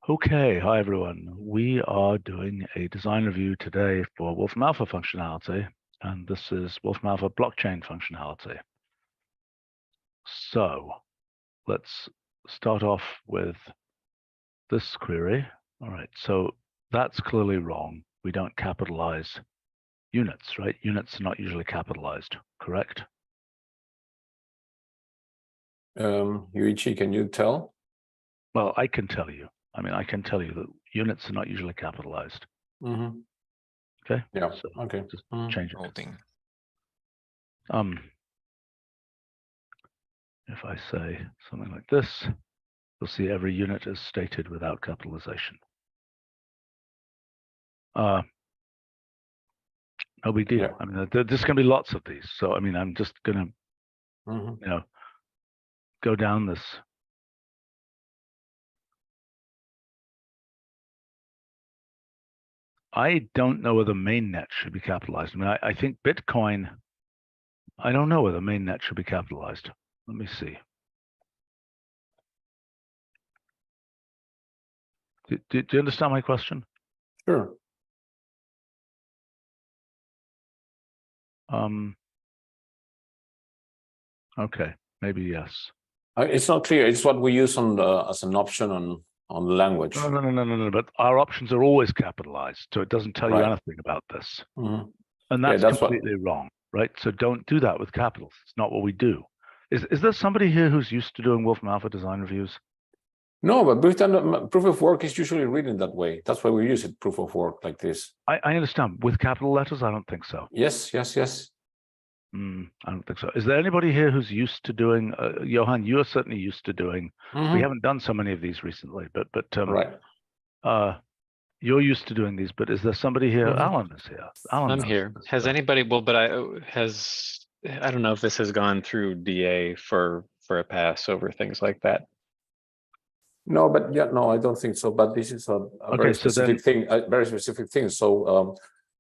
Okay, hi everyone. We are doing a design review today for Wolfram Alpha functionality, and this is Wolfram Alpha blockchain functionality. So let's start off with this query. All right, so that's clearly wrong. We don't capitalize units, right? Units are not usually capitalized, correct? Yuichi, can you tell? Well, I can tell you. I can tell you that units are not usually capitalized. Mm-hmm. Okay. Yeah. So okay. just change it. Holding. If I say something like this, you'll see every unit is stated without capitalization. No big deal. Yeah. I mean, there's going to be lots of these. So, I mean, I'm just going to, go down this. I don't know whether mainnet should be capitalized. I mean, I think Bitcoin, I don't know whether mainnet should be capitalized. Let me see. Do you understand my question? Sure. Okay, maybe yes. It's not clear. It's what we use on the as an option on the language. No. But our options are always capitalized, so it doesn't tell you anything about this. Mm-hmm. And that's completely wrong, right? So don't do that with capitals. It's not what we do. Is there somebody here who's used to doing Wolfram Alpha design reviews? No, but proof of work is usually written that way. That's why we use it, proof of work like this. I understand. With capital letters, I don't think so. Yes. I don't think so. Is there anybody here who's used to doing, Johan, you are certainly used to doing, we haven't done so many of these recently, but right. You're used to doing these, but is there somebody here? Alan is here. Alan, I'm here. Has anybody, well, but I don't know if this has gone through DA for a pass over things like that. No, but yeah, no, I don't think so. But this is a very specific thing, a very specific thing. So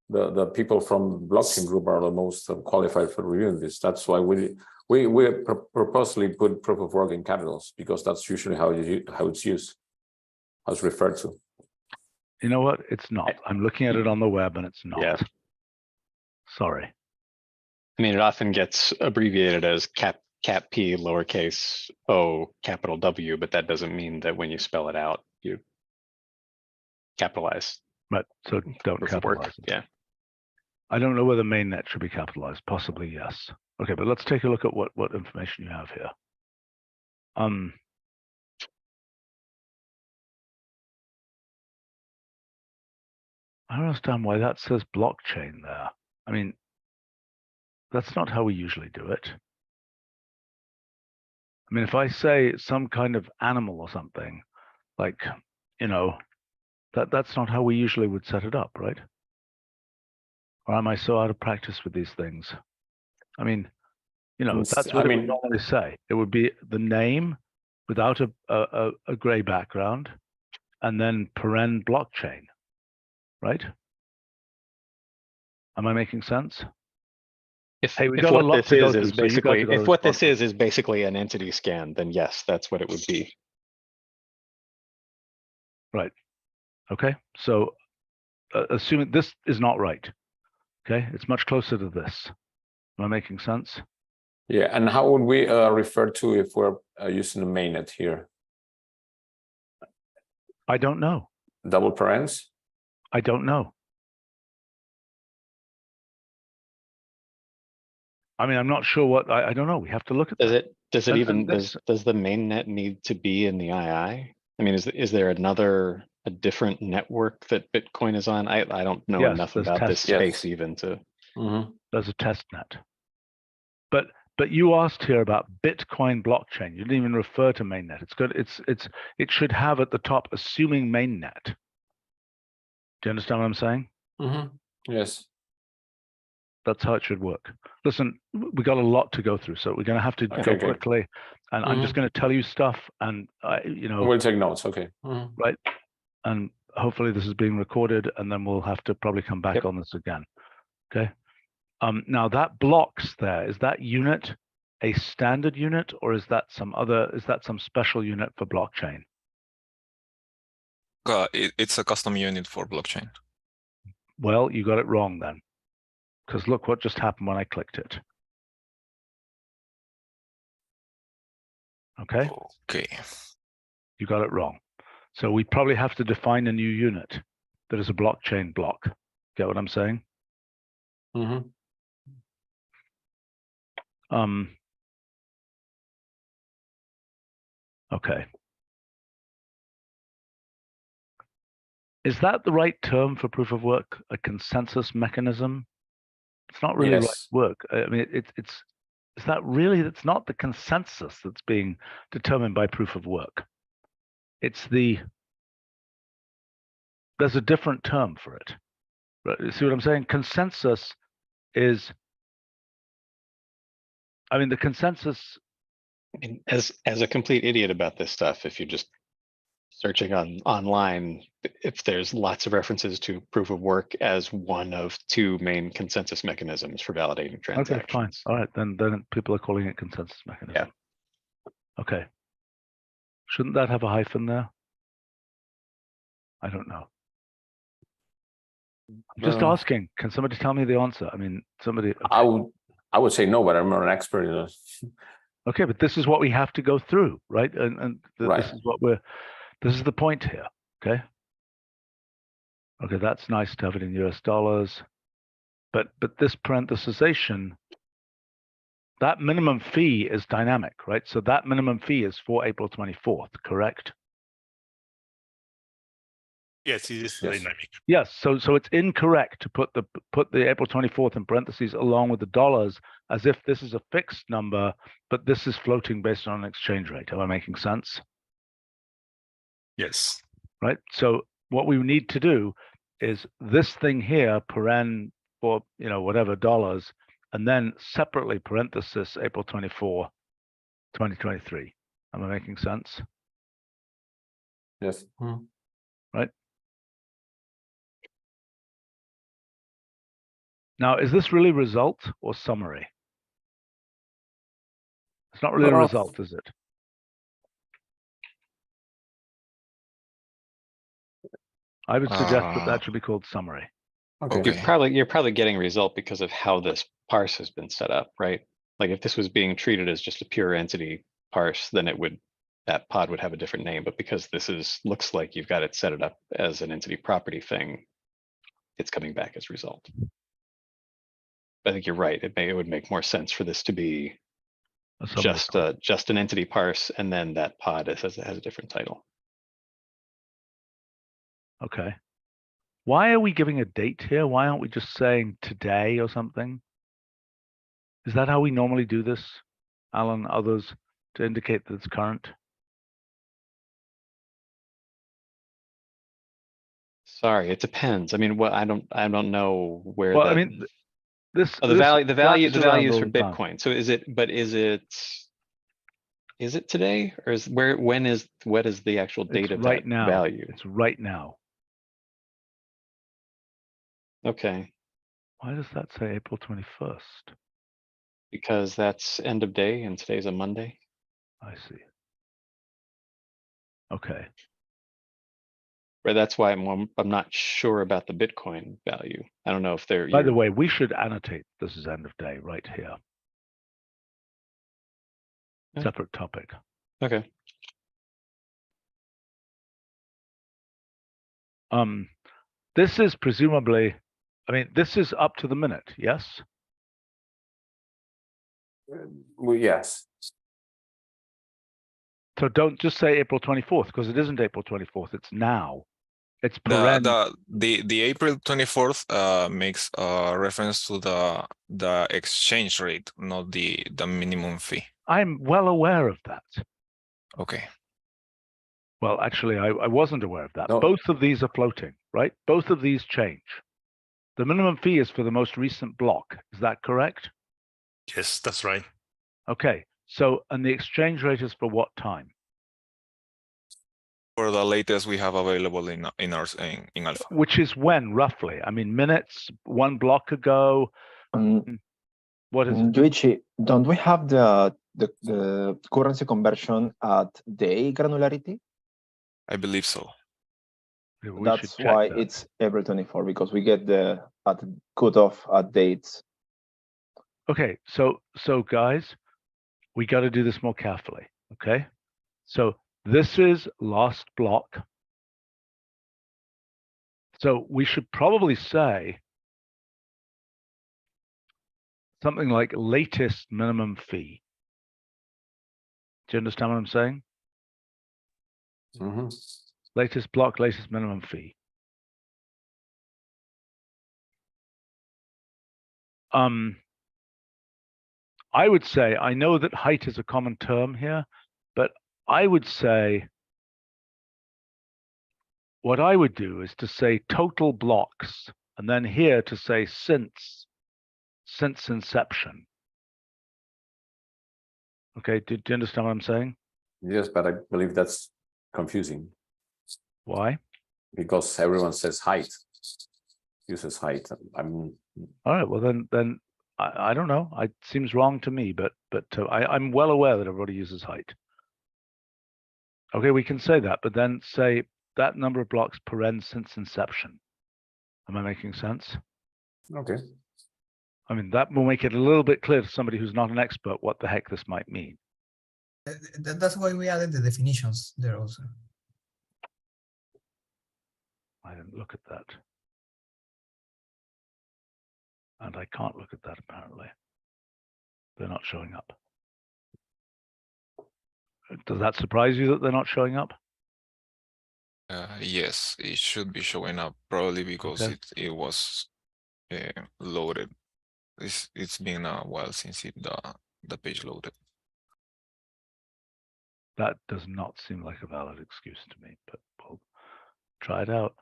the people from blockchain group are the most qualified for reviewing this. That's why we purposely put proof of work in capitals, because that's usually how it's used, how it's referred to. You know what? It's not. I'm looking at it on the web and it's not. Yeah. Sorry. I mean, it often gets abbreviated as cap P lowercase o capital W, but that doesn't mean that when you spell it out, you capitalize. Right. So don't capitalize it. Yeah. I don't know whether mainnet should be capitalized. Possibly yes. Okay, but let's take a look at what information you have here. I don't understand why that says blockchain there. I mean, that's not how we usually do it. I mean, if I say some kind of animal or something, like, that's not how we usually would set it up, right? Or am I so out of practice with these things? I mean, that's what we normally say. It would be the name without a gray background, and then paren blockchain, right? Am I making sense? If what this is basically an entity scan, then yes, that's what it would be. Right. Okay. So assuming this is not right. Okay. It's much closer to this. Am I making sense? Yeah. And how would we refer to if we're using the mainnet here? I don't know. Double parens? I don't know. I mean, I'm not sure what I don't know. We have to look at that. Does the mainnet need to be in the II? I mean, is there a different network that Bitcoin is on? I don't know enough about this space even to. There's a test net. But you asked here about Bitcoin blockchain. You didn't even refer to mainnet. It's good. It should have at the top assuming mainnet. Do you understand what I'm saying? Yes. That's how it should work. Listen, we got a lot to go through, so we're going to have to go quickly. And I'm just going to tell you stuff, and we'll take notes. Okay. Right. And hopefully this is being recorded, and then we'll have to probably come back on this again. Okay. Now that blocks there, is that unit a standard unit, or is that some special unit for blockchain? It's a custom unit for blockchain. Well, you got it wrong then, because look what just happened when I clicked it. Okay. Okay. You got it wrong. So we probably have to define a new unit that is a blockchain block. Get what I'm saying? Mm-hmm. Okay. Is that the right term for proof of work? A consensus mechanism? It's not really right work. I mean, is that really, it's not the consensus that's being determined by proof of work. It's there's a different term for it. Right? You see what I'm saying? Consensus is, I mean, the consensus. I mean, as a complete idiot about this stuff, if you're just searching online, if there's lots of references to proof of work as one of two main consensus mechanisms for validating transactions. Okay, fine. All right, then people are calling it consensus mechanism. Yeah. Okay. Shouldn't that have a hyphen there? I don't know. I'm just asking. Can somebody tell me the answer? I mean, somebody. Okay. I would say no, but I'm not an expert in this. Okay, but this is what we have to go through, right? And this is what this is the point here. Okay. Okay, that's nice to have it in US dollars, but this parenthesization, that minimum fee is dynamic, right? So that minimum fee is for April 24th, correct? Yes, it is dynamic. Yes, so it's incorrect to put the April 24th in parentheses along with the dollars as if this is a fixed number, but this is floating based on an exchange rate. Am I making sense? Yes. Right. So what we need to do is this thing here, paren for whatever dollars, and then separately parenthesis April 24, 2023. Am I making sense? Yes. Right. Now, is this really result or summary? It's not really a result, is it? I would suggest that should be called summary. Okay. You're probably getting result because of how this parse has been set up, right? Like if this was being treated as just a pure entity parse, then that pod would have a different name. But because this looks like you've got it set it up as an entity property thing, it's coming back as result. I think you're right. It would make more sense for this to be just an entity parse, and then that pod has a different title. Okay. Why are we giving a date here? Why aren't we just saying today or something? Is that how we normally do this, Alan, others, to indicate that it's current? Sorry, it depends. I mean, I don't know where. Well, I mean, the values for Bitcoin. So is it today, or what is the actual date of that value? It's right now. Okay. Why does that say April 21st? Because that's end of day and today's a Monday. I see. Okay. But that's why I'm not sure about the Bitcoin value. I don't know if they're. By the way, we should annotate this is end of day right here. Separate topic. Okay. This is presumably, I mean, this is up to the minute, yes? Well, yes. So don't just say April 24th, because it isn't April 24th, it's now. It's the April 24th makes reference to the exchange rate, not the minimum fee. I'm well aware of that. Okay. Well, actually, I wasn't aware of that. No. Both of these are floating, right? Both of these change. The minimum fee is for the most recent block. Is that correct? Yes, that's right. Okay. So, and the exchange rate is for what time? For the latest we have available in Alpha. Which is when, roughly? I mean, minutes, one block ago. What is it? Luigi, don't we have the currency conversion at day granularity? I believe so. That's why it's April 24, because we get the cutoff at dates. Okay, so guys, we got to do this more carefully. Okay, so this is last block. So we should probably say something like latest minimum fee. Do you understand what I'm saying? Mm-hmm. Latest block, latest minimum fee. I would say, I know that height is a common term here, but I would say what I would do is to say total blocks, and then here to say since inception. Okay, do you understand what I'm saying? Yes, but I believe that's confusing. Why? Because everyone says height, uses height. All right, well then I don't know. It seems wrong to me, but I'm well aware that everybody uses height. Okay, we can say that, but then say that number of blocks paren since inception. Am I making sense? Okay. I mean, that will make it a little bit clear to somebody who's not an expert what the heck this might mean. That's why we added the definitions there also. I didn't look at that. And I can't look at that apparently. They're not showing up. Does that surprise you that they're not showing up? Yes, it should be showing up probably because Okay. it was loaded. It's been a while since the page loaded. That does not seem like a valid excuse to me, but we'll try it out.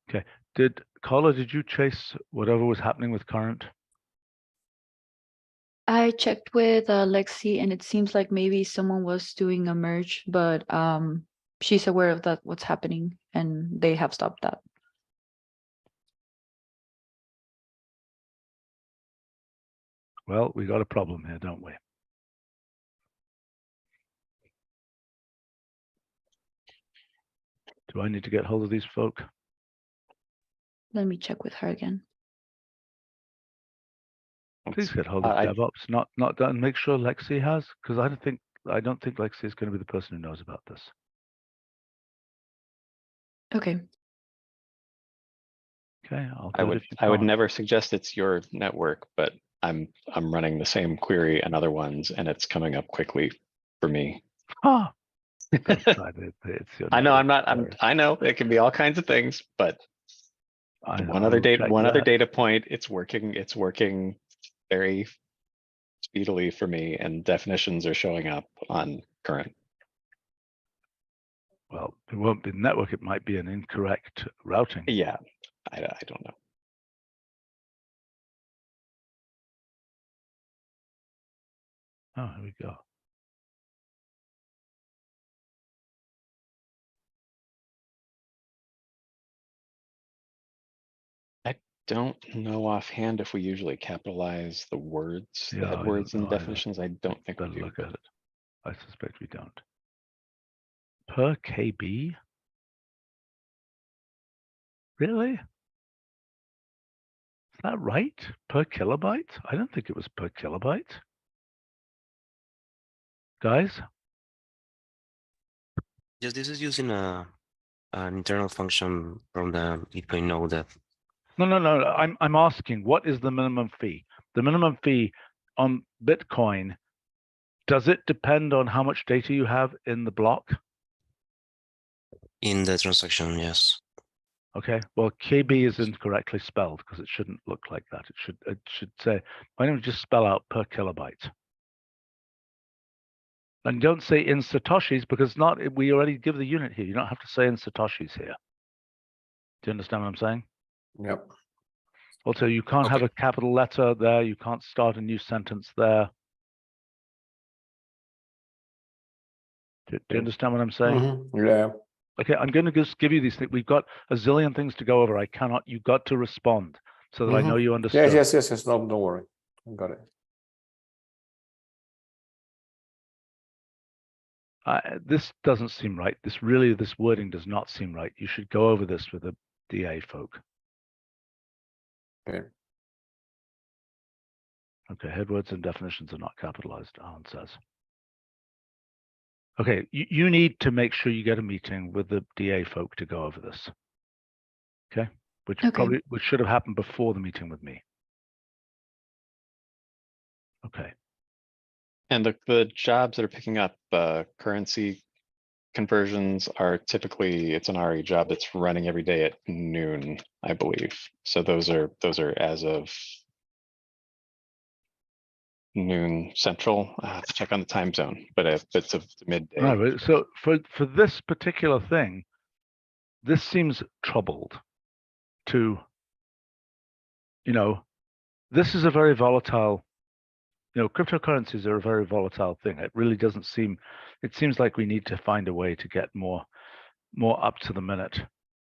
Okay, Carla, did you chase whatever was happening with current? I checked with Lexi, and it seems like maybe someone was doing a merge, but she's aware of that, what's happening, and they have stopped that. Well, we got a problem here, don't we? Do I need to get hold of these folk? Let me check with her again. Please get hold of DevOps, not done. Make sure Lexi has, because I don't think Lexi is going to be the person who knows about this. Okay. Okay, I would never suggest it's your network, but I'm running the same query and other ones, and it's coming up quickly for me. Ah, I know I know it can be all kinds of things, but one other data point, it's working very speedily for me, and definitions are showing up on current. Well, it won't be network, it might be an incorrect routing. Yeah, I don't know. Oh, here we go. I don't know offhand if we usually capitalize the words, the head words and definitions. I don't think we do. Look at it. I suspect we don't. Per KB? Really? Is that right? Per kilobyte? I don't think it was per kilobyte. Guys? Yes, this is using an internal function from the Bitcoin node that. No. I'm asking, what is the minimum fee? The minimum fee on Bitcoin, does it depend on how much data you have in the block? In the transaction, yes. Okay, well, KB is incorrectly spelled because it shouldn't look like that. It should say, why don't we just spell out per kilobyte? And don't say in Satoshis because we already give the unit here. You don't have to say in Satoshis here. Do you understand what I'm saying? Yep. Also, you can't have a capital letter there. You can't start a new sentence there. Do you understand what I'm saying? Mm-hmm. Yeah. Okay, I'm going to just give you these things. We've got a zillion things to go over. You've got to respond so that I know you understand. Yes. No, don't worry. I got it. This doesn't seem right. This wording does not seem right. You should go over this with the DA folk. Okay. Okay, headwords and definitions are not capitalized, Alan says. Okay, you need to make sure you get a meeting with the DA folk to go over this. Okay, which should have happened before the meeting with me. Okay. And the jobs that are picking up currency conversions are typically, it's an RE job that's running every day at noon, I believe. So those are as of noon central. I have to check on the time zone, but if it's a midday. Right, so for this particular thing, this seems troubled to, this is a very volatile, cryptocurrencies are a very volatile thing. It really doesn't seem, it seems like we need to find a way to get more up to the minute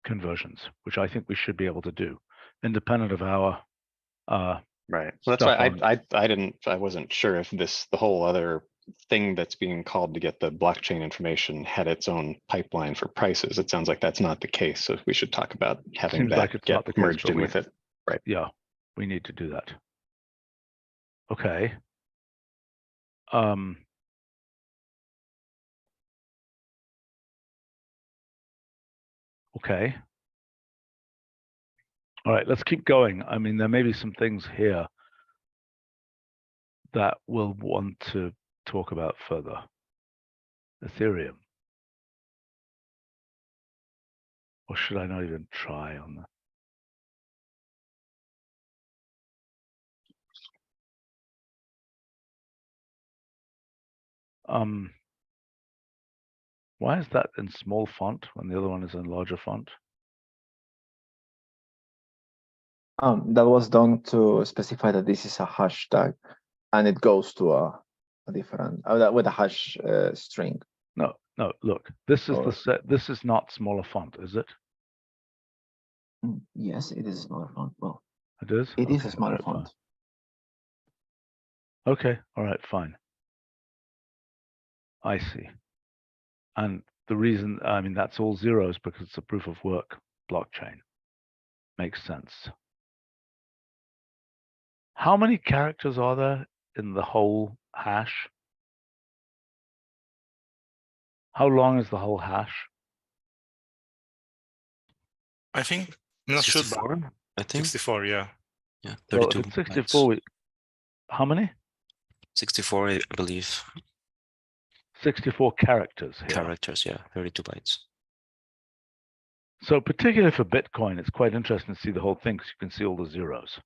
conversions, which I think we should be able to do, independent of our right. So that's why I wasn't sure if the whole other thing that's being called to get the blockchain information had its own pipeline for prices. It sounds like that's not the case. So we should talk about having that get merged in with it. Right. Yeah, we need to do that. Okay. Okay. All right, let's keep going. I mean, there may be some things here that we'll want to talk about further. Ethereum. Or should I not even try on that? Why is that in small font when the other one is in larger font? That was done to specify that this is a hashtag, and it goes to a different with a hash string. No, look, this is the set. This is not smaller font, is it? Yes, it is a smaller font. Well, it is. It is a smaller font. Fine. Okay, all right, fine. I see. And the reason, I mean, that's all zeros because it's a proof of work blockchain. Makes sense. How many characters are there in the whole hash? How long is the whole hash? I think, I'm not 64, sure. I think. 64, yeah. Yeah, 32. So if it's 64, how many? 64, I believe. 64 characters here. Characters, yeah, 32 bytes. So particularly for Bitcoin, it's quite interesting to see the whole thing because you can see all the zeros.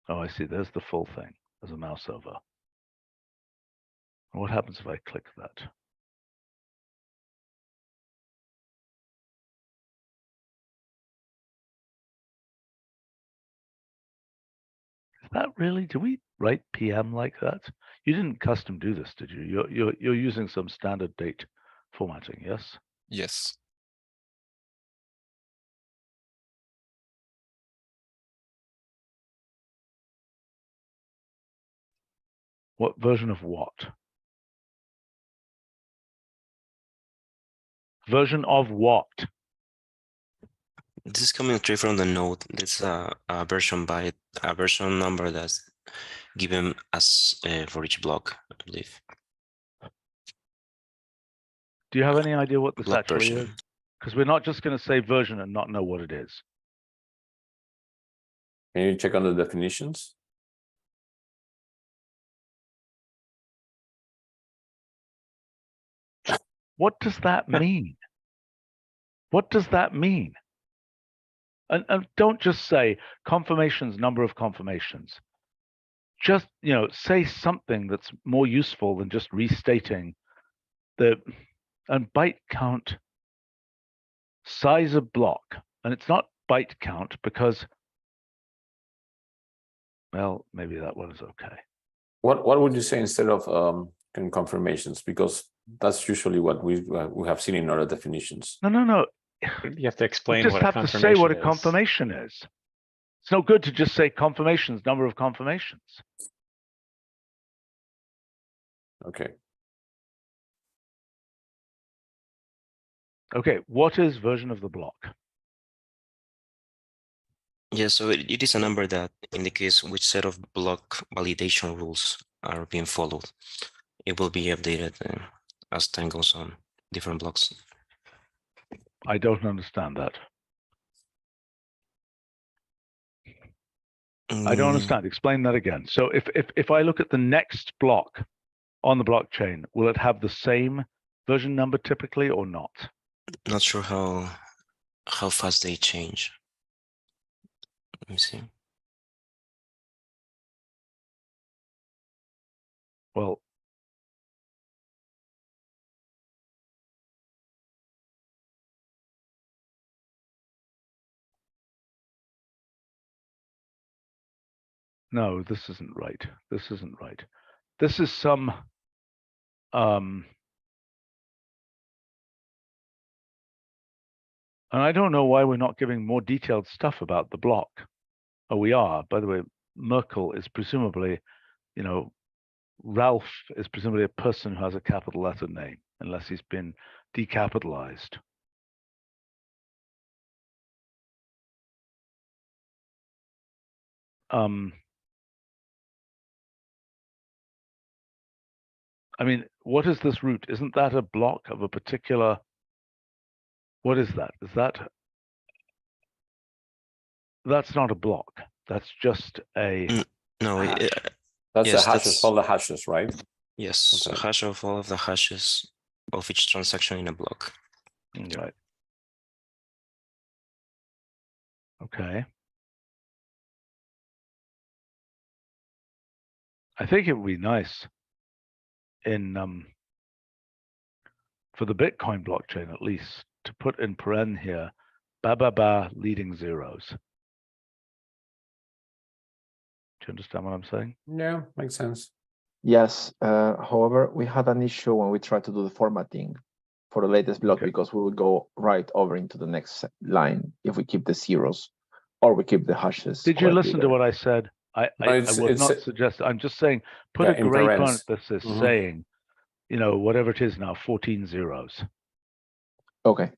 Oh, I see. There's the full thing. There's a mouse over. What happens if I click that? Is that really? Do we write PM like that? You didn't custom do this, did you? You're using some standard date formatting, yes? Yes. What version of what? Version of what? This is coming straight from the node. It's a version byte, a version number that's given as for each block, I believe. Do you have any idea what this Block actually version. is? Because we're not just going to say version and not know what it is. Can you check on the definitions? What does that mean? What does that mean? And don't just say confirmations, number of confirmations. Just, say something that's more useful than just restating and byte count, size of block. And it's not byte count because, well, maybe that one is okay. What would you say instead of confirmations? Because that's usually what we have seen in other definitions. No. You have to explain you just what have a to say what a is. confirmation is. It's no good to just say confirmations, number of confirmations. Okay. Okay, what is version of the block? Yeah, so it is a number that indicates which set of block validation rules are being followed. It will be updated as time goes on, different blocks. I don't understand that. I don't understand. Explain that again. So if I look at the next block on the blockchain, will it have the same version number typically or not? Not sure how fast they change. Let me see. Well, no, this isn't right. This isn't right. This is some and I don't know why we're not giving more detailed stuff about the block. Oh, we are. By the way, Merkel is presumably, you know, Ralph is presumably a person who has a capital letter name, unless he's been decapitalized. I mean, what is this root? Isn't that a block of a particular? What is that? Is that? That's not a block. That's just a. No, that's yes, the hashes, all the hashes, right? Yes, Okay. a hash of all of the hashes of each transaction in a block. Right. Okay. I think it would be nice in for the Bitcoin blockchain at least to put in paren here, leading zeros. Do you understand what I'm saying? Yeah, makes sense. Yes. However, we had an issue when we tried to do the formatting for the latest block because we would go right over into the next line if we keep the zeros or we keep the hashes. Did you listen to what I said? I would not suggest. I'm just saying, put a gray parenthesis saying, you know, whatever it is now, 14 zeros. Okay.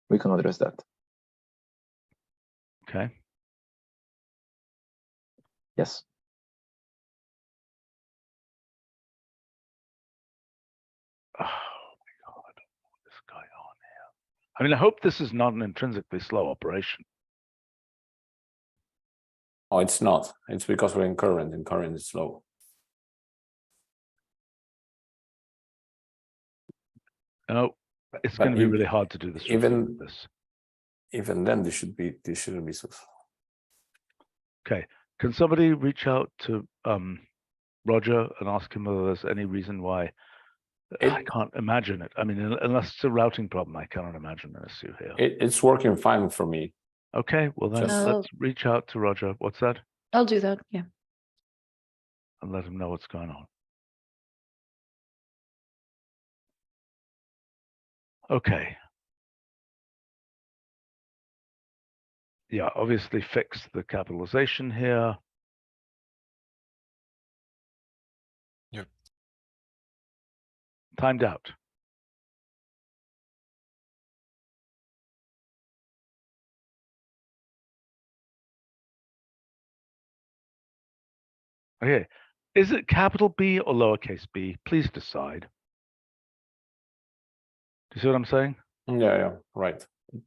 We can address that. Okay. Yes. Oh my God, what's this guy on here? I mean, I hope this is not an intrinsically slow operation. Oh, it's not. It's because we're in current, and current is slow. No, it's going to be really hard to do this. Even then, this shouldn't be so. Okay. Can somebody reach out to Roger and ask him whether there's any reason why? I can't imagine it. I mean, unless it's a routing problem, I cannot imagine an issue here. It's working fine for me. Okay, well then let's reach out to Roger. What's that? I'll do that, yeah. And let him know what's going on. Okay. Yeah, obviously fix the capitalization here. Yep. Timed out. Okay. Is it capital B or lowercase b? Please decide. Do you see what I'm saying? Yeah, right. It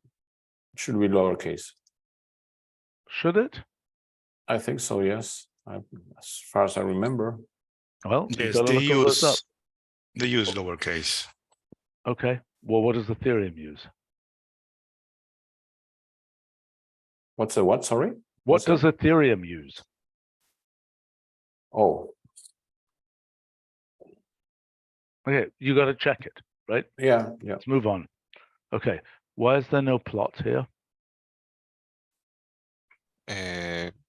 should be lowercase. Should it? I think so, yes. As far as I remember. Well, Yes, gotta look all this up. they use lowercase. Okay. Well, what does Ethereum use? What's the what? Sorry? What does Ethereum use? Oh. Okay, you got to check it, right? Yeah. Let's move on. Okay. Why is there no plot here?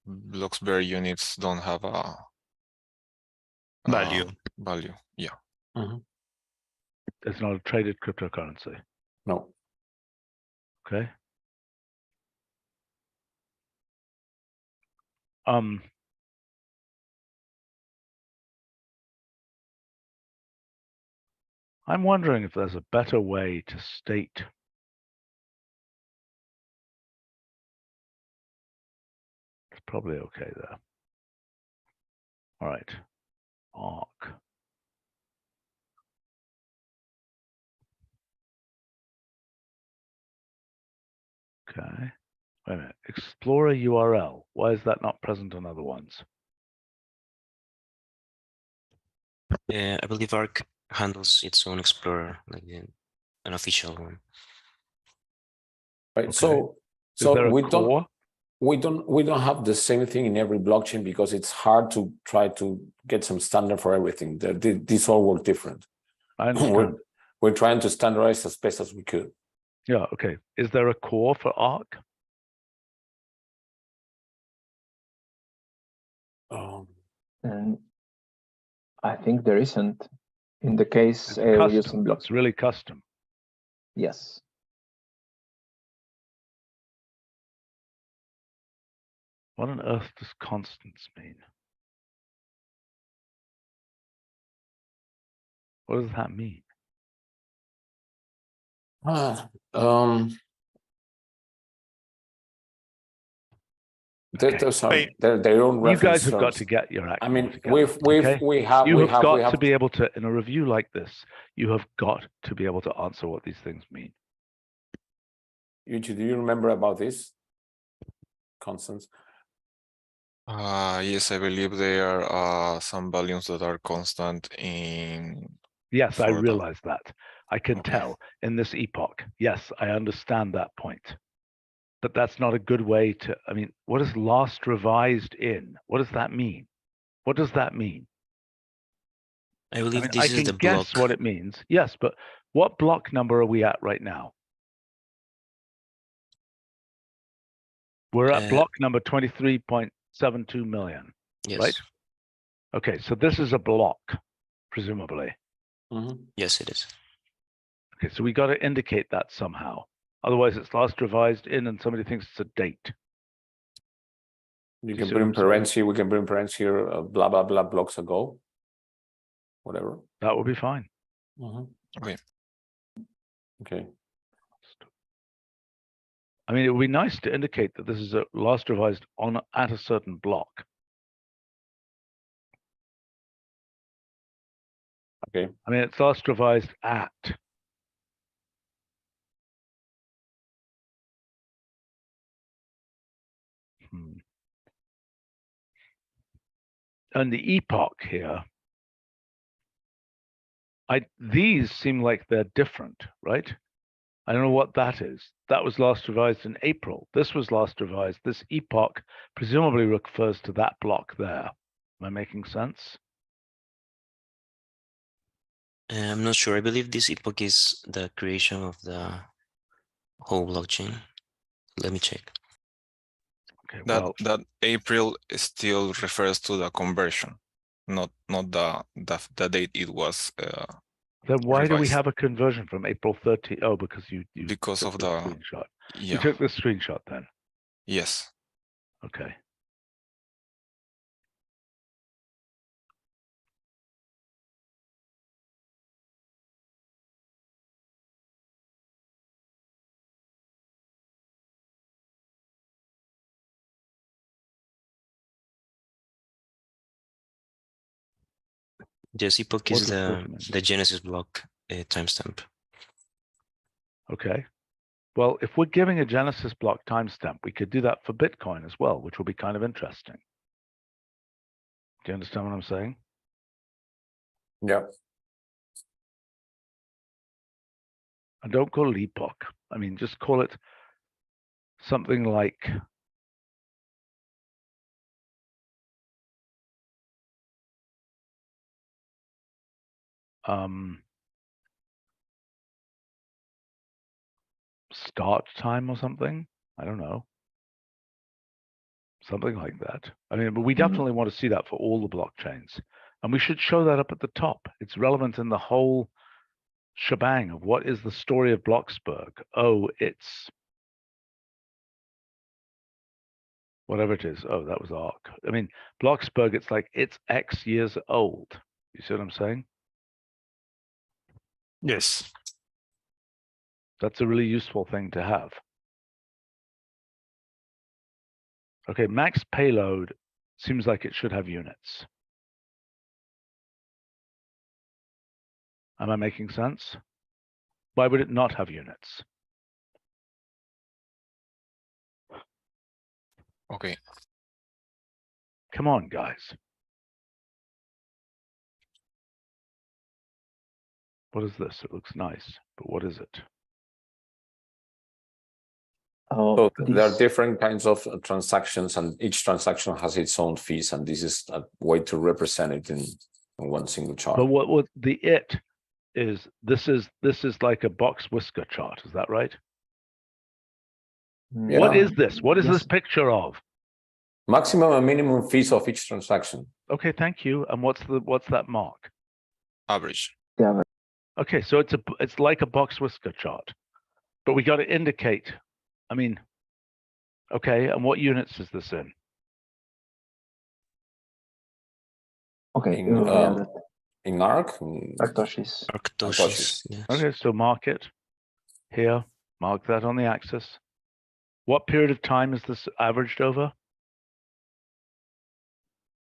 Bloxberry units don't have a Value. Value, yeah. It's not a traded cryptocurrency. No. Okay. I'm wondering if there's a better way to state. It's probably okay there. All right, arc. Okay, wait a minute. Explore a URL. Why is that not present on other ones? I believe Arc handles its own explorer, like an official one. Right. Okay. So we don't have the same thing in every blockchain because it's hard to try to get some standard for everything. These all work different. I understand. We're trying to standardize as best as we could. Yeah, okay. Is there a core for Arc? And I think there isn't. In the case using blocks. It's really custom. Yes. What on earth does constants mean? What does that mean? Those are their own reference. You guys have terms. got to get your act. I mean, together, we have got to be able to, in a review like this, you have got to be able to answer what these things mean. Do you remember about this? Constants? Yes, I believe there are some values that are constant in. Yes, I realize that. I can Okay. tell in this epoch. Yes, I understand that point. But that's not a good way to, I mean, what is last revised in? What does that mean? What does that mean? I believe I this is the can guess block. what it means. Yes, but what block number are we at right now? We're at block number 23.72 million, Yes. right? Okay, so this is a block, presumably. Yes, it is. Okay, so we got to indicate that somehow. Otherwise, it's last revised in and somebody thinks it's a date. You can put in parentheses, we can put in parentheses here, blah, blah, blah, blocks ago. Whatever. That would be fine. Okay. Okay. I mean, it would be nice to indicate that this is a last revised on at a certain block. Okay. I mean, it's last revised at. And the epoch here, these seem like they're different, right? I don't know what that is. That was last revised in April. This was last revised. This epoch presumably refers to that block there. Am I making sense? I'm not sure. I believe this epoch is the creation of the whole blockchain. Let me check. Okay, that April still refers to the conversion, not the date it was. Then why revised. do we have a conversion from April 30? Oh, because you because took of the the screenshot. Yeah. You took this screenshot then. Yes. Okay. Yes, epoch is the Genesis block timestamp. Okay. Well, if we're giving a Genesis block timestamp, we could do that for Bitcoin as well, which will be kind of interesting. Do you understand what I'm saying? Yeah. And don't call it epoch. I mean, just call it something like start time or something. I don't know. Something like that. I mean, but we definitely want to see that for all the blockchains. And we should show that up at the top. It's relevant in the whole shebang of what is the story of Bloxburg. Oh, it's whatever it is. Oh, that was ARC. I mean, Bloxburg, it's like it's X years old. You see what I'm saying? Yes. That's a really useful thing to have. Okay, max payload seems like it should have units. Am I making sense? Why would it not have units? Okay. Come on, guys. What is this? It looks nice, but what is it? So there are different kinds of transactions, and each transaction has its own fees, and this is a way to represent it in one single chart. But what the it is, this is like a box whisker chart, is that right? Yeah. What is this? What is Yes. this picture of? Maximum and minimum fees of each transaction. Okay, thank you. And what's that mark? Average. Yeah. Okay, so it's like a box whisker chart, but we got to indicate. I mean, okay, and what units is this in? Okay. In ARC. Arctoshis. Arctoshis. Yes. Okay, so mark it here, mark that on the axis. What period of time is this averaged over?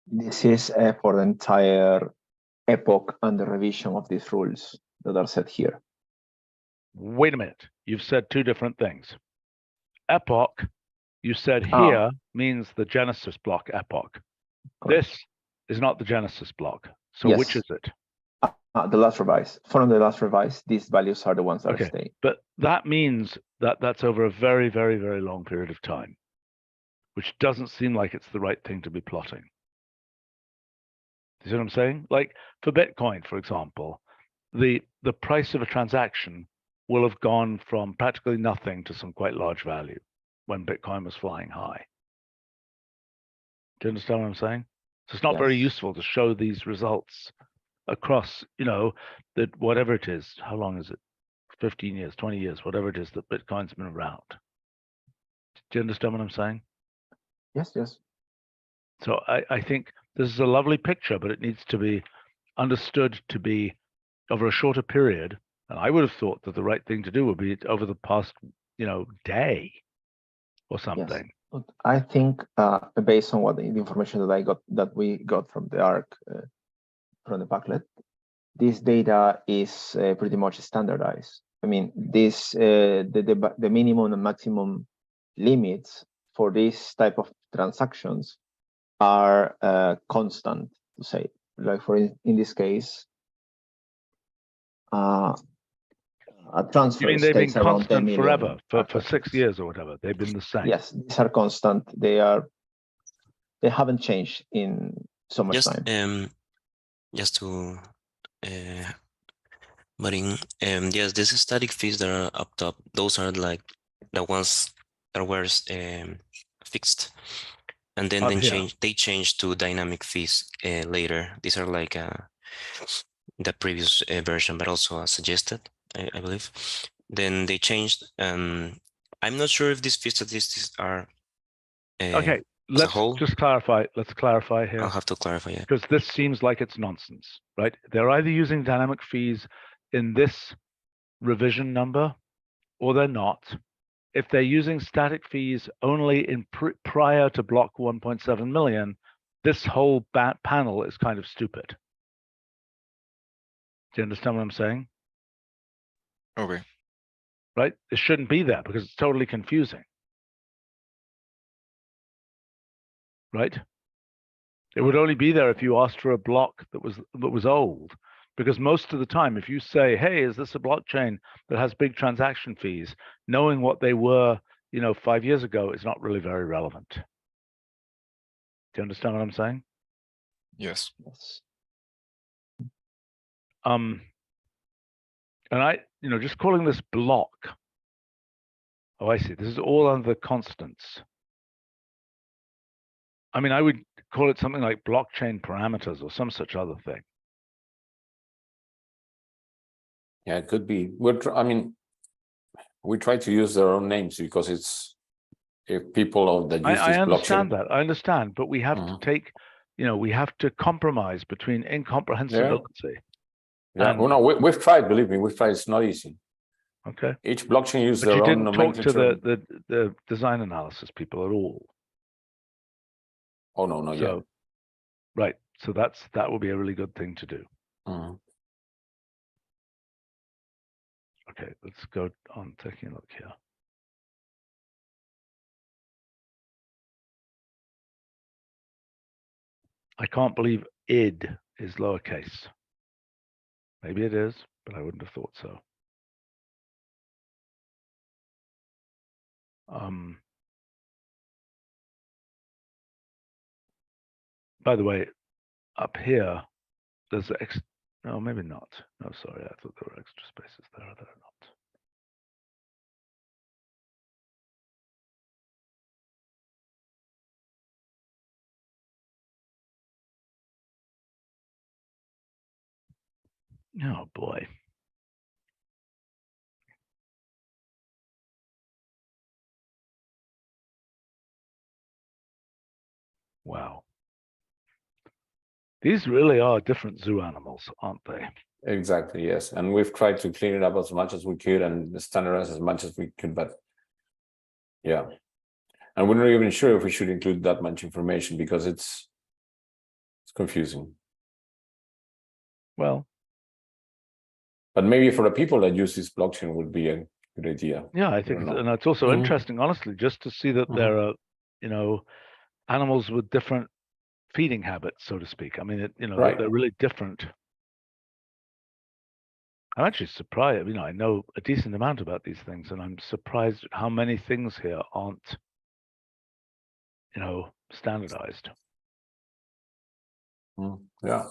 This is for the entire epoch and the revision of these rules that are set here. Wait a minute, you've said two different things. Epoch, you said Ah. here means the Genesis block epoch. Correct. This is not the Genesis block. So Yes. which is it? The last revise. From the last revise, these values are the ones that Okay. stay. But that means that that's over a very, very, very long period of time, which doesn't seem like it's the right thing to be plotting. You see what I'm saying? Like for Bitcoin, for example, the price of a transaction will have gone from practically nothing to some quite large value when Bitcoin was flying high. Do you understand what I'm saying? So it's not very Yes. useful to show these results across, that whatever it is, how long is it? 15 years, 20 years, whatever it is that Bitcoin's been around. Do you understand what I'm saying? Yes, yes. So I think this is a lovely picture, but it needs to be understood to be over a shorter period. And I would have thought that the right thing to do would be over the past, day or something. Yes. But I think based on what the information that we got from the ARC from the booklet, this data is pretty much standardized. I mean, this the minimum and maximum limits for this type of transactions are constant, to say. Like in this case, a transfer. You mean they've been around 10 constant million forever for 6 years or whatever? They've been the same. Yes, these are constant. They haven't changed in so much time. Just to Marin, yes, these static fees that are up top, those are like the ones that were fixed, and then they changed to dynamic fees later. These are like the previous version, but also suggested, I believe. Then they changed. I'm not sure if these fee statistics are okay. Let's just clarify. Let's clarify here. I'll have to clarify, yeah. Because this seems like it's nonsense, right? They're either using dynamic fees in this revision number, or they're not. If they're using static fees only in prior to block 1.7 million, this whole panel is kind of stupid. Do you understand what I'm saying? Okay. Right? It shouldn't be there because it's totally confusing. Right? It would only be there if you asked for a block that was old, because most of the time, if you say, "Hey, is this a blockchain that has big transaction fees?" knowing what they were, 5 years ago is not really very relevant. Do you understand what I'm saying? Yes. Yes. And I, just calling this block. Oh, I see. This is all under the constants. I mean, I would call it something like blockchain parameters or some such other thing. Yeah, it could be. We try to use their own names because it's if people that use I this understand blockchain. that. I understand, but we have to take, we have to compromise between incomprehensibility Yeah, And- well, no, we've tried, believe me, we've tried, it's not easy. Okay. Each blockchain uses But you their own didn't talk to nomenclature. the design analysis people at all. Oh, no, not yet. Right. So that will be a really good thing to do. Mhm. Okay, let's go on taking a look here. I can't believe id is lowercase. Maybe it is, but I wouldn't have thought so. By the way, up here, there's no, maybe not. No, sorry, I thought there were extra spaces there. There are not. Oh boy. Wow. These really are different zoo animals, aren't they? Exactly, yes. And we've tried to clean it up as much as we could and standardize as much as we could, but yeah. And we're not even sure if we should include that much information because it's confusing. Well, but maybe for the people that use this blockchain would be a good idea. Yeah, I think, and it's also interesting, honestly, just to see that there are, animals with different feeding habits, so to speak. I mean, Right. they're really different. I'm actually surprised. I know a decent amount about these things, and I'm surprised at how many things here aren't, standardized. Yeah.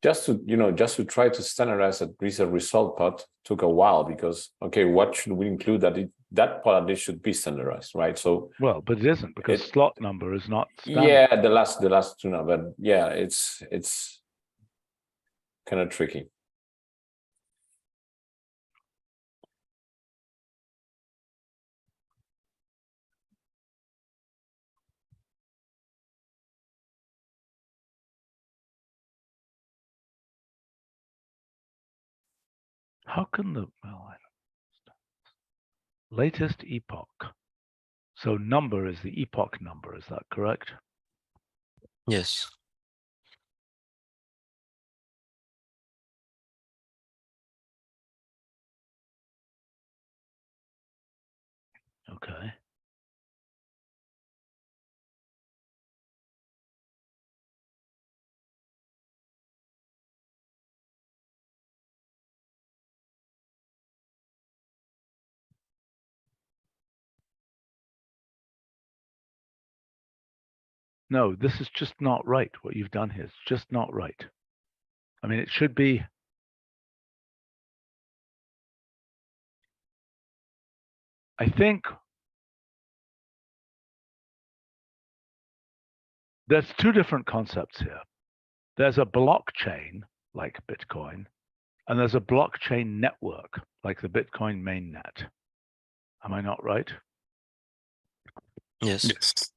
Just to try to standardize a result part took a while because, okay, what should we include that part of this should be standardized, right? So well, but it isn't because slot number is not standard. Yeah, the last two now, but yeah, it's kind of tricky. How can I don't understand. Latest epoch. So number is the epoch number, is that correct? Yes. Okay. No, this is just not right. What you've done here is just not right. I mean, it should be. I think there's two different concepts here. There's a blockchain like Bitcoin, and there's a blockchain network like the Bitcoin mainnet. Am I not right? Yes. Yes.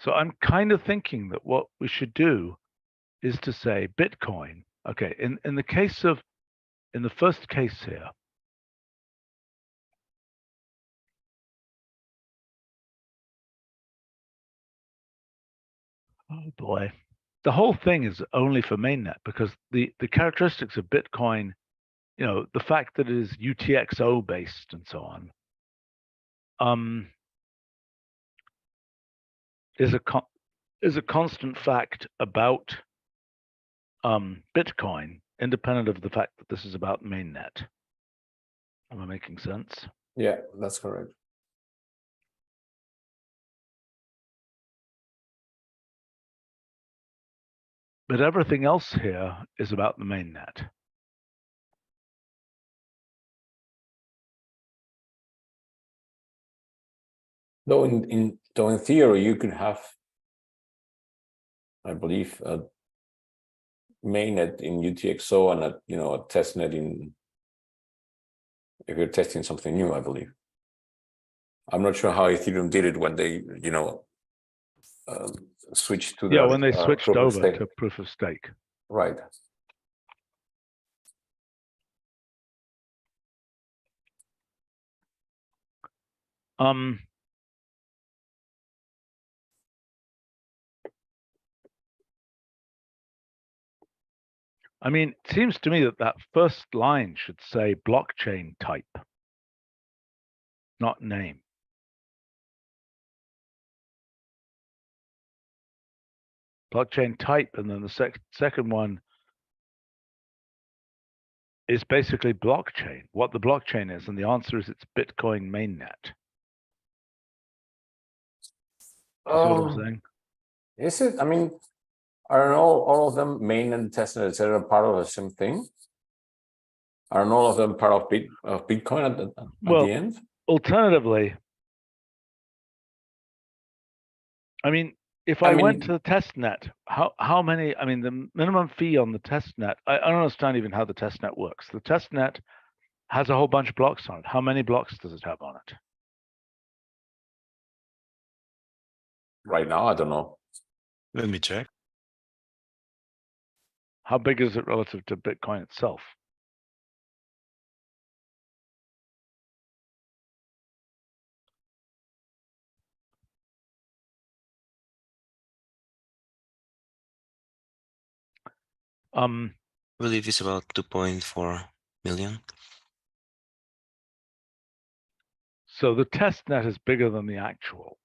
So I'm kind of thinking that what we should do is to say Bitcoin. Okay, in the first case here, oh boy, the whole thing is only for mainnet because the characteristics of Bitcoin, the fact that it is UTXO based and so on, is a constant fact about Bitcoin, independent of the fact that this is about mainnet. Am I making sense? Yeah, that's correct. But everything else here is about the mainnet. Though in theory you could have, I believe, a mainnet in UTXO and a testnet in if you're testing something new, I believe. I'm not sure how Ethereum did it when they, switched to the when they switched proof of over stake. to proof of stake. Right. I mean, it seems to me that that first line should say blockchain type, not name. Blockchain type, and then the second one is basically blockchain, what the blockchain is, and the answer is it's Bitcoin mainnet. You see what I'm saying? Is it? I mean, are all of them main and testnet, etc., part of the same thing? Are all of them part of Bitcoin at the end? Alternatively, I mean, if I went to the testnet, how many? I mean, the minimum fee on the testnet. I don't understand even how the testnet works. The testnet has a whole bunch of blocks on it. How many blocks does it have on it? Right now, I don't know. Let me check. How big is it relative to Bitcoin itself? I believe it's about 2.4 million. So the testnet is bigger than the actual.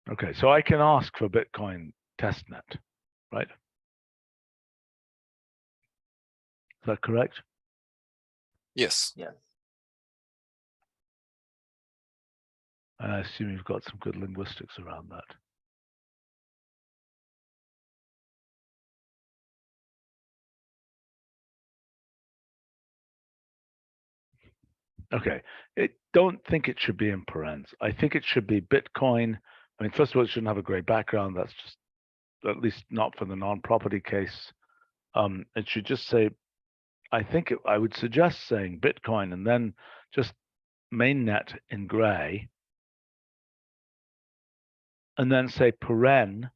Okay, so I can ask for Bitcoin testnet, right? Is that correct? Yes. Yes. And I assume you've got some good linguistics around that. Okay, don't think it should be in parens. I think it should be Bitcoin. I mean, first of all, it shouldn't have a gray background. That's just, at least not for the non-property case. It should just say, I would suggest saying Bitcoin and then just mainnet in gray. And then say paren,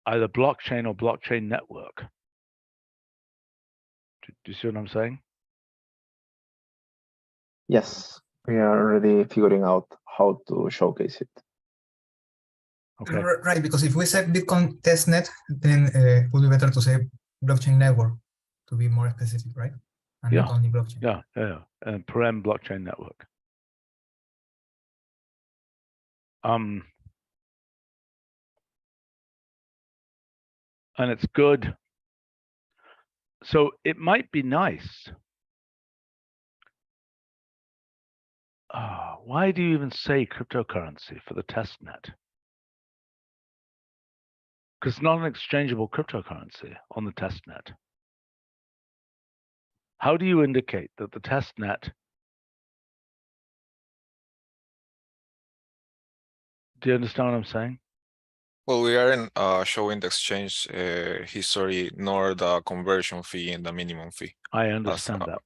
either blockchain or blockchain network. Do you see what I'm saying? Yes, we are already figuring out how to showcase it. Okay. Right, because if we say Bitcoin testnet, then it would be better to say blockchain network to be more specific, right? And not only blockchain. Yeah. And paren blockchain network. And it's good. So it might be nice. Why do you even say cryptocurrency for the testnet? Because it's not an exchangeable cryptocurrency on the testnet. How do you indicate that the testnet? Do you understand what I'm saying? Well, we aren't showing the exchange history nor the conversion fee and the minimum fee. I understand that,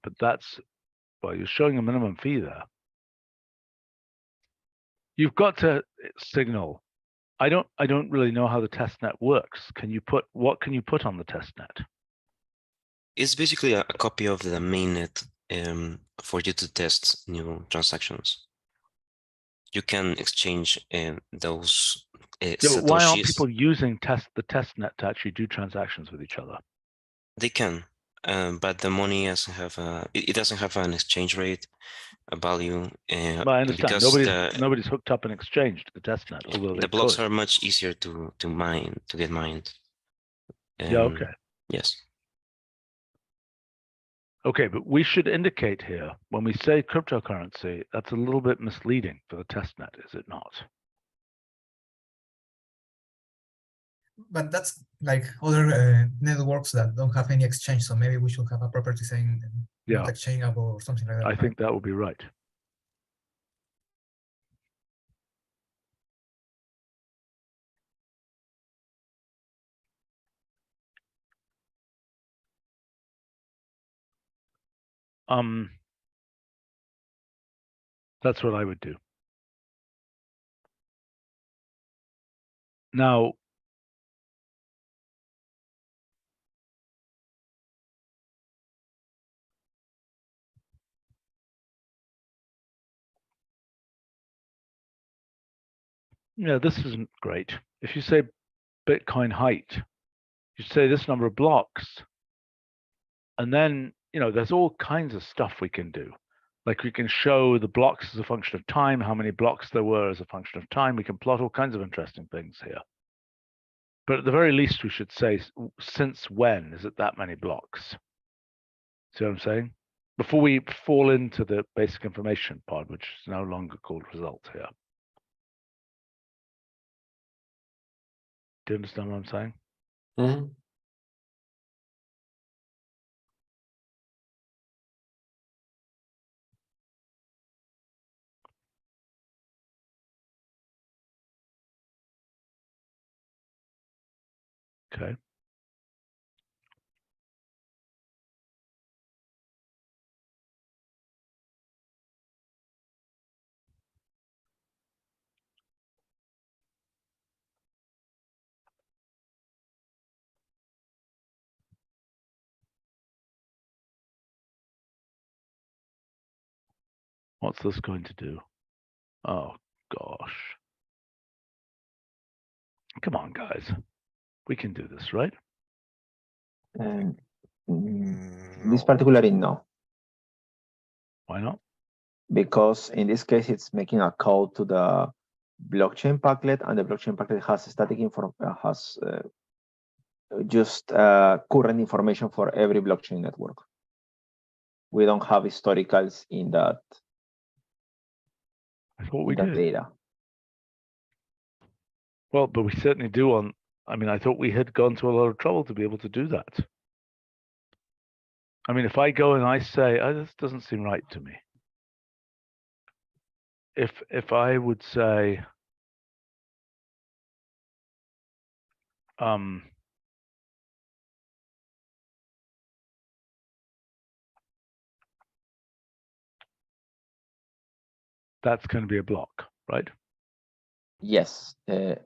but you're showing a minimum fee there. You've got to signal. I don't really know how the testnet works. What can you put on the testnet? It's basically a copy of the mainnet for you to test new transactions. You can exchange those. Why aren't people using the testnet to actually do transactions with each other? They can, but the money doesn't have it doesn't have an exchange rate, a value. But I understand nobody's hooked up and exchanged the testnet, although the blocks are much easier to get mined. Yeah. Okay. Yes. Okay, but we should indicate here when we say cryptocurrency, that's a little bit misleading for the testnet, is it not? But that's like other networks that don't have any exchange. So maybe we should have a property saying not exchangeable or something like that. I think that would be right. That's what I would do. Now, yeah, this isn't great. If you say Bitcoin height, you say this number of blocks, and then, there's all kinds of stuff we can do. Like we can show the blocks as a function of time, how many blocks there were as a function of time. We can plot all kinds of interesting things here. But at the very least, we should say, since when is it that many blocks? See what I'm saying? Before we fall into the basic information part, which is no longer called result here. Do you understand what I'm saying? Mm-hmm. Okay. What's this going to do? Oh, gosh. Come on, guys. We can do this, right? And this particularly, no. Why not? Because in this case, it's making a call to the blockchain packlet, and the blockchain packlet has static current information for every blockchain network. We don't have historicals in that. I thought we did. Data. Well, but we certainly do on. I mean, I thought we had gone to a lot of trouble to be able to do that. I mean, if I go and I say, oh, this doesn't seem right to me. If I would say, that's going to be a block, right? Yes,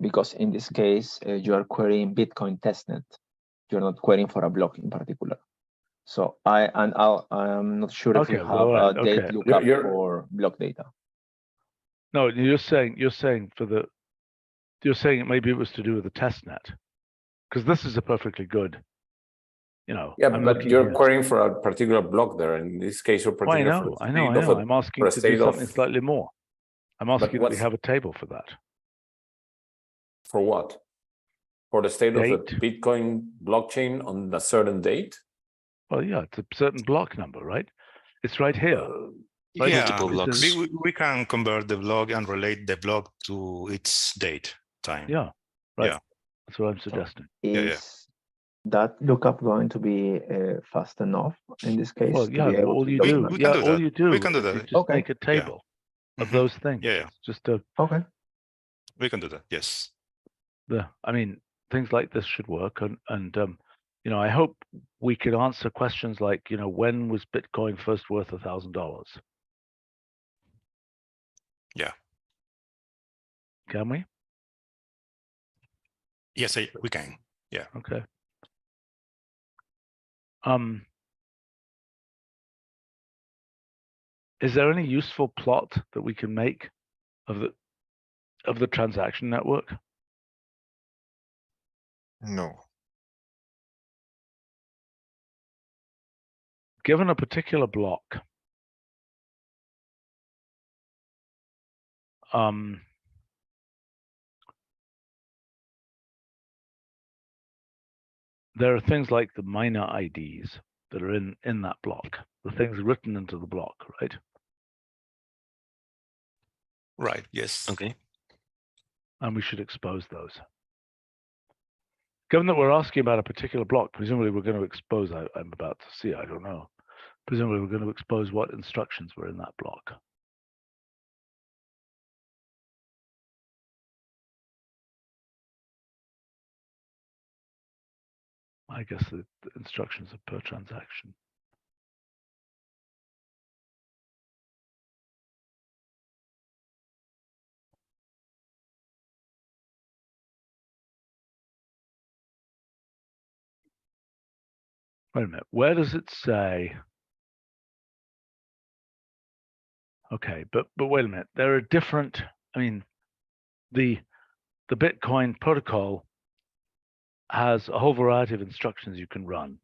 because in this case, you are querying Bitcoin testnet. You're not querying for a block in particular. So I'm not sure if you have a date lookup for block data. No, you're saying maybe it was to do with the testnet, because this is a perfectly good, Yeah, but you're querying for a particular block there. In this case, you're I know. I'm asking to do something slightly more. I'm asking that we have a table for that. For what? For the state of the Bitcoin blockchain on a certain date? Well, yeah, it's a certain block number, right? It's right here. Right? Yeah, we can convert the block and relate the block to its date time. Yeah, right. Yeah. That's what I'm suggesting. Is that lookup going to be fast enough in this case? Well, yeah, all you do, all you do, we can do that. You just make a table of those things. Yeah. Just a. Okay. We can do that. Yes. I mean, things like this should work, and I hope we could answer questions like, when was Bitcoin first worth $1,000? Yeah. Can we? Yes, we can. Yeah. Okay. Is there any useful plot that we can make of the transaction network? No. Given a particular block, there are things like the miner IDs that are in that block, the things written into the block, right? Right, yes. Okay. And we should expose those. Given that we're asking about a particular block, presumably we're going to expose, I'm about to see, I don't know. Presumably we're going to expose what instructions were in that block. I guess the instructions are per transaction. Wait a minute. Where does it say? Okay, but wait a minute. There are different. I mean, the Bitcoin protocol has a whole variety of instructions you can run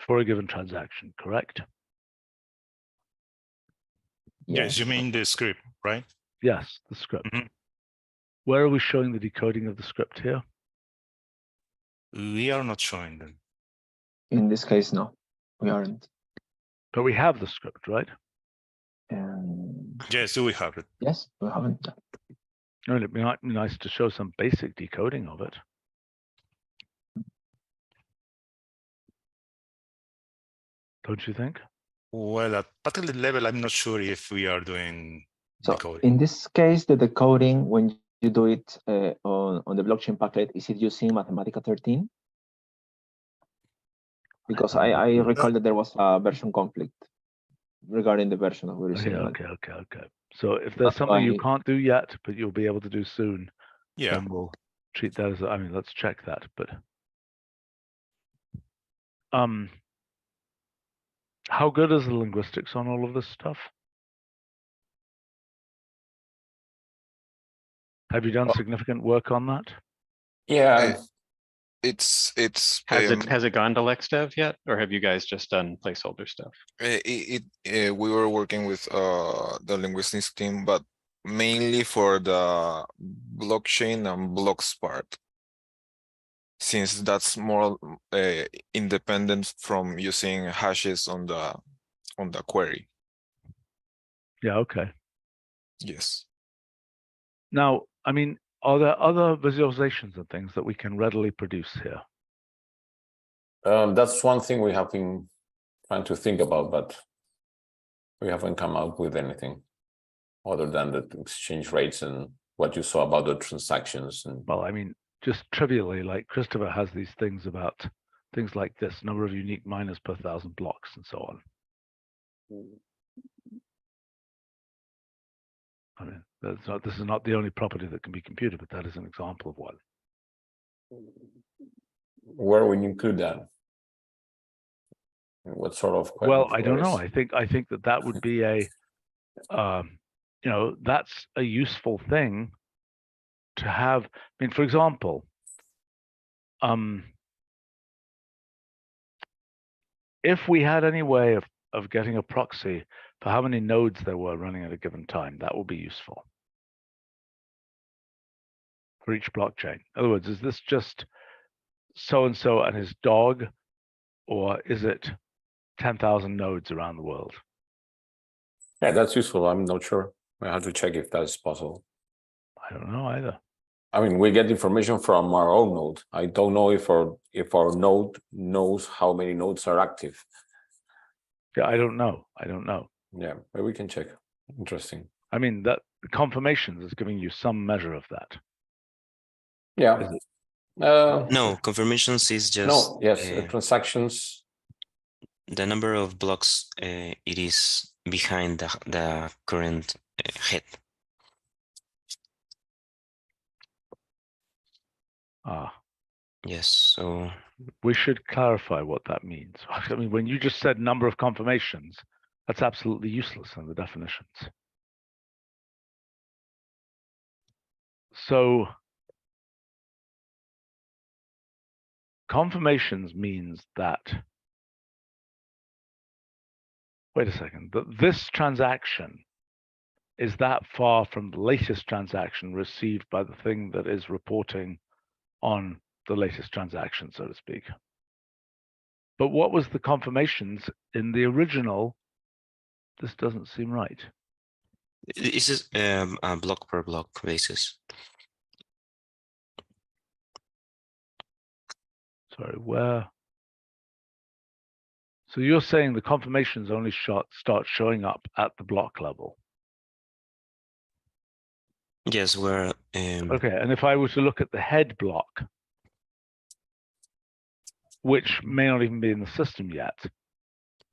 for a given transaction. Correct? Yes, you mean the script, right? Yes, the script. Mm-hmm. Where are we showing the decoding of the script here? We are not showing them. In this case, no, we aren't. But we have the script, right? Yes, we have it. Yes, we haven't. I mean, it'd be nice to show some basic decoding of it. Don't you think? Well, at patent level, I'm not sure if we are doing So decoding. in this case, the decoding, when you do it on the blockchain packet, is it using Mathematica 13? Because I recall that there was a version conflict regarding the version that we're using. Okay. So if there's something you can't do yet, but you'll be able to do soon, then we'll treat that as, I mean, let's check that. But how good is the linguistics on all of this stuff? Have you done significant work on that? Yeah. It's has it gone to LexDev yet, or have you guys just done placeholder stuff? We were working with the linguistics team, but mainly for the blockchain and blocks part, since that's more independent from using hashes on the query. Yeah, okay. Yes. Now, I mean, are there other visualizations and things that we can readily produce here? That's one thing we have been trying to think about, but we haven't come up with anything other than the exchange rates and what you saw about the transactions. And well, I mean, just trivially, like Christopher has these things about things like this, number of unique miners per 1,000 blocks and so on. I mean, this is not the only property that can be computed, but that is an example of one. Where would you include that? What sort of question? Well, I don't know. I think that would be a, you know, that's a useful thing to have. I mean, for example, if we had any way of getting a proxy for how many nodes there were running at a given time, that would be useful for each blockchain. In other words, is this just so-and-so and his dog, or is it 10,000 nodes around the world? Yeah, that's useful. I'm not sure. I have to check if that's possible. I don't know either. I mean, we get information from our own node. I don't know if our node knows how many nodes are active. Yeah, I don't know. Yeah, but we can check. Interesting. I mean, that confirmations is giving you some measure of that. Yeah. No, confirmations is just transactions. The number of blocks it is behind the current head. Yes, so we should clarify what that means. I mean, when you just said number of confirmations, that's absolutely useless in the definitions. So confirmations means that, wait a second, that this transaction is that far from the latest transaction received by the thing that is reporting on the latest transaction, so to speak. But what was the confirmations in the original? This doesn't seem right. This is a block per block basis. Sorry, where? So you're saying the confirmations only start showing up at the block level? Yes, we're okay. And if I were to look at the head block, which may not even be in the system yet,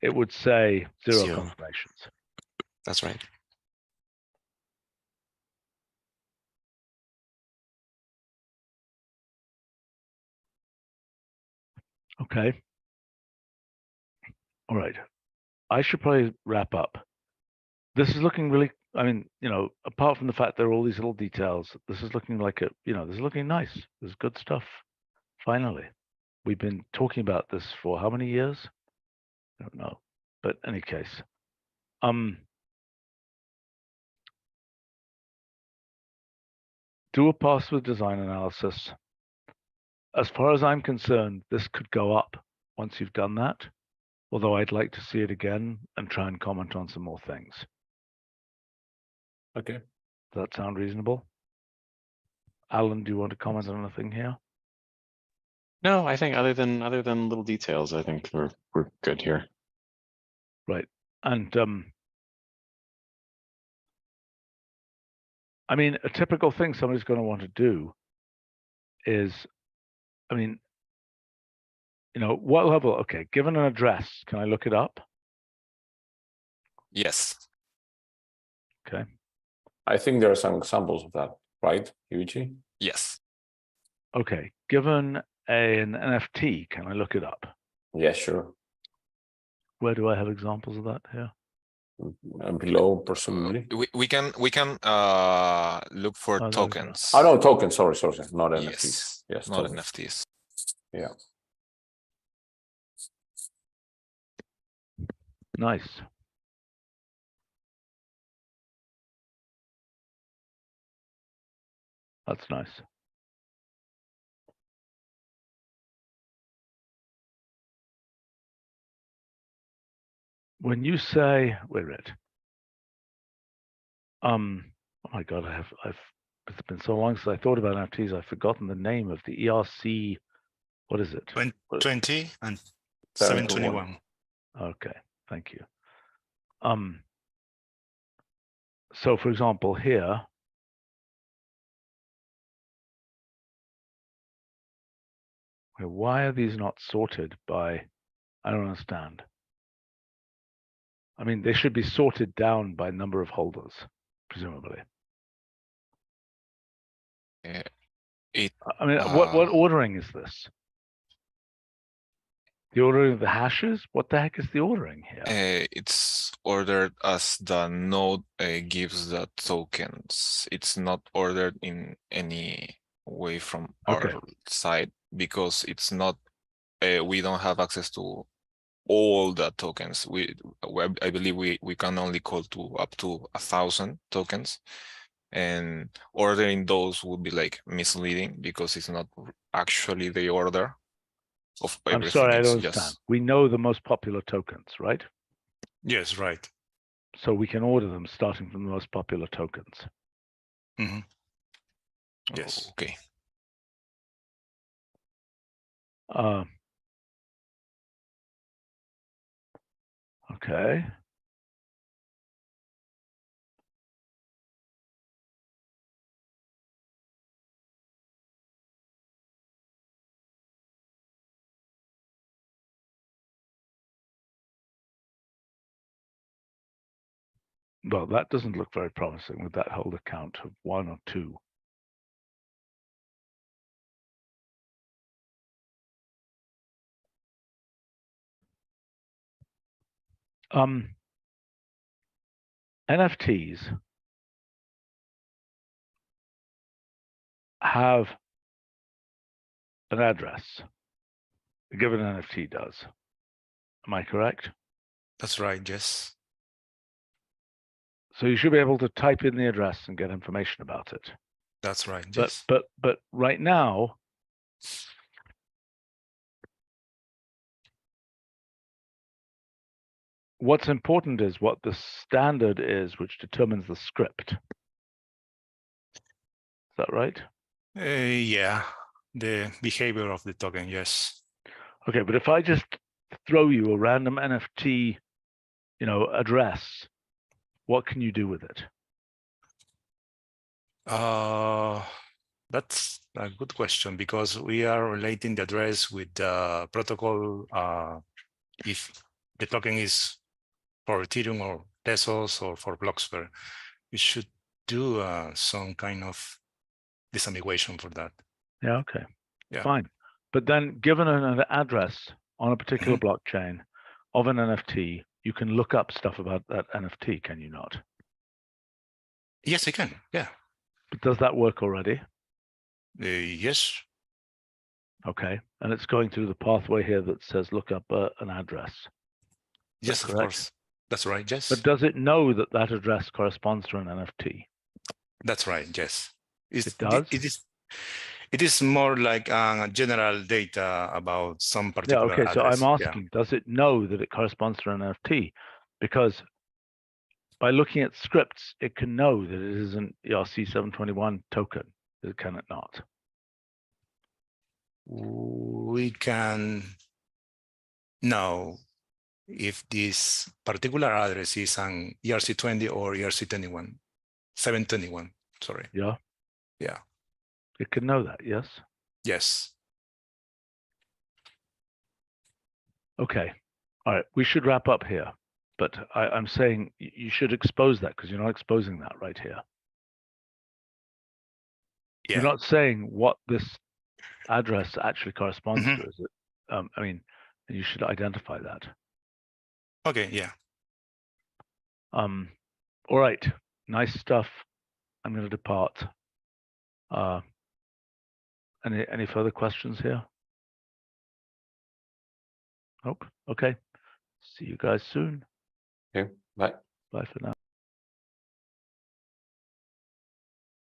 it would say zero confirmations. That's right. Okay. All right. I should probably wrap up. This is looking really, I mean, apart from the fact there are all these little details, this is looking like this is looking nice. This is good stuff. Finally, we've been talking about this for how many years? I don't know. But in any case, do a password design analysis. As far as I'm concerned, this could go up once you've done that, although I'd like to see it again and try and comment on some more things. Okay. Does that sound reasonable? Alan, do you want to comment on anything here? No, I think other than little details, I think we're good here. Right. And I mean, a typical thing somebody's going to want to do is, I mean, what level? Okay, given an address, can I look it up? Yes. Okay. I think there are some examples of that, right, Yuichi? Yes. Okay, given an NFT, can I look it up? Yeah, sure. Where do I have examples of that here? And below, presumably. We can look for tokens. Oh no, tokens. Sorry, not NFTs. Yes, Yes, not tokens. NFTs. Yeah. Nice. That's nice. When you say, wait a minute. Oh my God, it's been so long since I thought about NFTs. I've forgotten the name of the ERC. What is it? 20 and 721. Okay, thank you. So for example, here, why are these not sorted by, I don't understand. I mean, they should be sorted down by number of holders, presumably. I mean, what ordering is this? The ordering of the hashes? What the heck is the ordering here? It's ordered as the node gives the tokens. It's not ordered in any way from our side because it's not. We don't have access to all the tokens. I believe we can only call to up to 1,000 tokens, and ordering those would be like misleading because it's not actually the order of everything. I'm sorry, I don't understand. We know the most popular tokens, right? Yes, right. So we can order them starting from the most popular tokens. Mm-hmm. Yes. Okay. Okay. Well, that doesn't look very promising with that holder count of 1 or 2. NFTs have an address. A given NFT does. Am I correct? That's right, yes. So you should be able to type in the address and get information about it. That's right, yes. But right now, what's important is what the standard is, which determines the script. Is that right? Yeah, the behavior of the token, yes. Okay, but if I just throw you a random NFT, address, what can you do with it? That's a good question because we are relating the address with the protocol. If the token is for Ethereum or Tezos or for Blocksphere, you should do some kind of disambiguation for that. Yeah, okay, yeah. Fine. But then given an address on a particular blockchain, of an NFT, you can look up stuff about that NFT, can you not? Yes, I can. Yeah. But does that work already? Yes. Okay. And it's going through the pathway here that says look up an address. Yes, of course. That's right. Yes. But does it know that that address corresponds to an NFT? That's right. Yes. It does? It is more like general data about some particular okay, address. so I'm asking, does it know that it corresponds to an NFT? Because by looking at scripts, it can know that it is an ERC-721 token, can it not? We can know if this particular address is an ERC-20 or ERC-21, 721, sorry. Yeah? Yeah. It can know that, yes? Yes. Okay. All right. We should wrap up here. But I'm saying you should expose that because you're not exposing that right here. Yeah. You're not saying what this address actually corresponds to. Is it? I mean, you should identify that. Okay. Yeah. All right. Nice stuff. I'm going to depart. Any further questions here? Nope. Okay. See you guys soon. Okay. Bye. Bye for now.